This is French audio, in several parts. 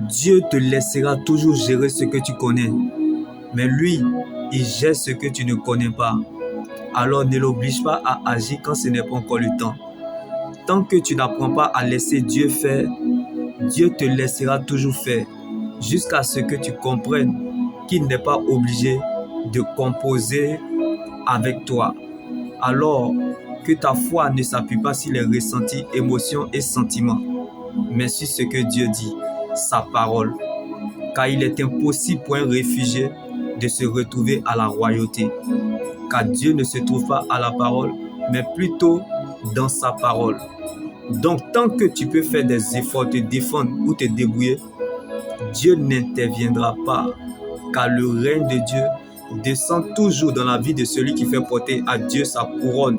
Dieu te laissera toujours gérer ce que tu connais. Mais lui, il gère ce que tu ne connais pas. Alors ne l'oblige pas à agir quand ce n'est pas encore le temps. Tant que tu n'apprends pas à laisser Dieu faire, Dieu te laissera toujours faire jusqu'à ce que tu comprennes qu'il n'est pas obligé de composer avec toi. Alors que ta foi ne s'appuie pas sur les ressentis, émotions et sentiments, mais sur ce que Dieu dit, sa parole. Car il est impossible pour un réfugié de se retrouver à la royauté. Car Dieu ne se trouve pas à la parole, mais plutôt dans sa parole. Donc, tant que tu peux faire des efforts, te défendre ou te débrouiller, Dieu n'interviendra pas. Car le règne de Dieu descend toujours dans la vie de celui qui fait porter à Dieu sa couronne.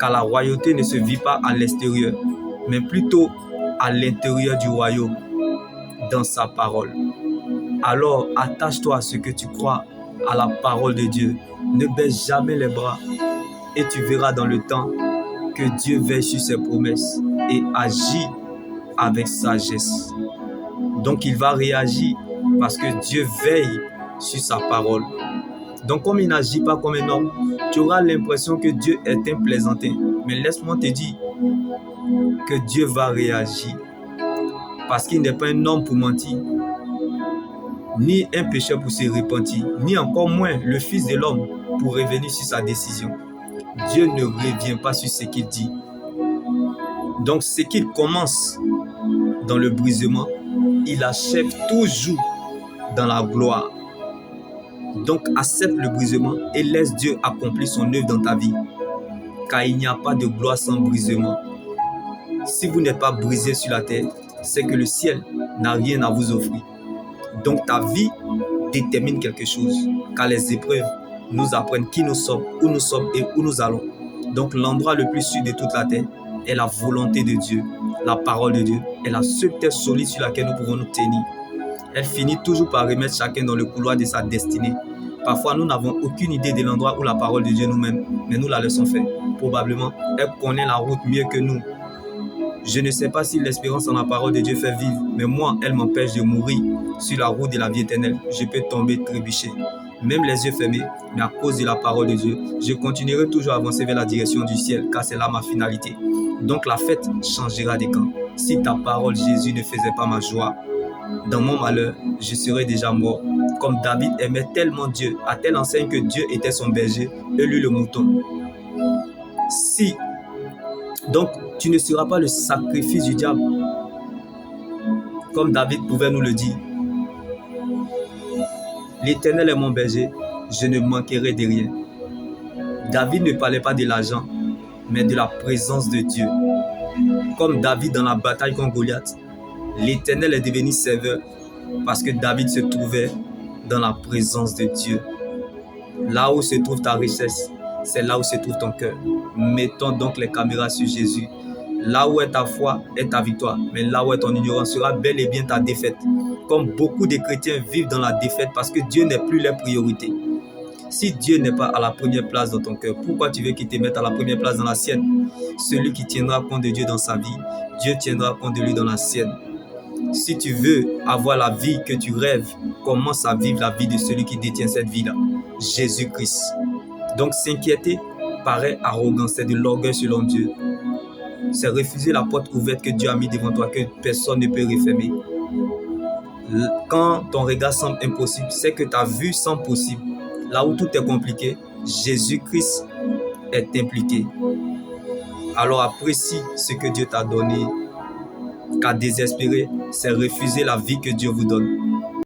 Car la royauté ne se vit pas à l'extérieur, mais plutôt à l'intérieur du royaume, dans sa parole. Alors, attache-toi à ce que tu crois, à la parole de Dieu. Ne baisse jamais les bras et tu verras dans le temps que Dieu veille sur ses promesses et agit avec sagesse. Donc, il va réagir parce que Dieu veille sur sa parole. Donc, comme il n'agit pas comme un homme, tu auras l'impression que Dieu est un plaisantin. Mais laisse-moi te dire que Dieu va réagir parce qu'il n'est pas un homme pour mentir, ni un pécheur pour se repentir, ni encore moins le Fils de l'homme pour revenir sur sa décision. Dieu ne revient pas sur ce qu'il dit. Donc, ce qu'il commence dans le brisement, il achève toujours dans la gloire. Donc, accepte le brisement et laisse Dieu accomplir son œuvre dans ta vie. Car il n'y a pas de gloire sans brisement. Si vous n'êtes pas brisé sur la terre, c'est que le ciel n'a rien à vous offrir. Donc, ta vie détermine quelque chose. Car les épreuves nous apprennent qui nous sommes et où nous allons. Donc, l'endroit le plus sûr de toute la terre est la volonté de Dieu. La parole de Dieu est la seule terre solide sur laquelle nous pouvons nous tenir. Elle finit toujours par remettre chacun dans le couloir de sa destinée. Parfois, nous n'avons aucune idée de l'endroit où la parole de Dieu nous mène, mais nous la laissons faire. Probablement, elle connaît la route mieux que nous. Je ne sais pas si l'espérance en la parole de Dieu fait vivre, mais moi, elle m'empêche de mourir sur la route de la vie éternelle. Je peux tomber, trébucher, même les yeux fermés, mais à cause de la parole de Dieu, je continuerai toujours à avancer vers la direction du ciel, car c'est là ma finalité. Donc la fête changera de camp. Si ta parole, Jésus, ne faisait pas ma joie, dans mon malheur, je serais déjà mort. Comme David aimait tellement Dieu, à telle enseigne que Dieu était son berger et lui le mouton. Si, donc, tu ne seras pas le sacrifice du diable, comme David pouvait nous le dire. L'Éternel est mon berger, je ne manquerai de rien. David ne parlait pas de l'argent, mais de la présence de Dieu. Comme David dans la bataille contre Goliath, l'Éternel est devenu serveur parce que David se trouvait dans la présence de Dieu. Là où se trouve ta richesse, c'est là où se trouve ton cœur. Mettons donc les caméras sur Jésus. Là où est ta foi est ta victoire, mais là où est ton ignorance sera bel et bien ta défaite. Comme beaucoup de chrétiens vivent dans la défaite parce que Dieu n'est plus leur priorité. Si Dieu n'est pas à la première place dans ton cœur, pourquoi tu veux qu'il te mette à la première place dans la sienne? Celui qui tiendra compte de Dieu dans sa vie, Dieu tiendra compte de lui dans la sienne. Si tu veux avoir la vie que tu rêves, commence à vivre la vie de celui qui détient cette vie-là, Jésus-Christ. Donc s'inquiéter paraît arrogant, c'est de l'orgueil selon Dieu. C'est refuser la porte ouverte que Dieu a mise devant toi, que personne ne peut refermer. Quand ton regard semble impossible, c'est que ta vue semble possible. Là où tout est compliqué, Jésus-Christ est impliqué. Alors apprécie ce que Dieu t'a donné. Car désespérer, c'est refuser la vie que Dieu vous donne.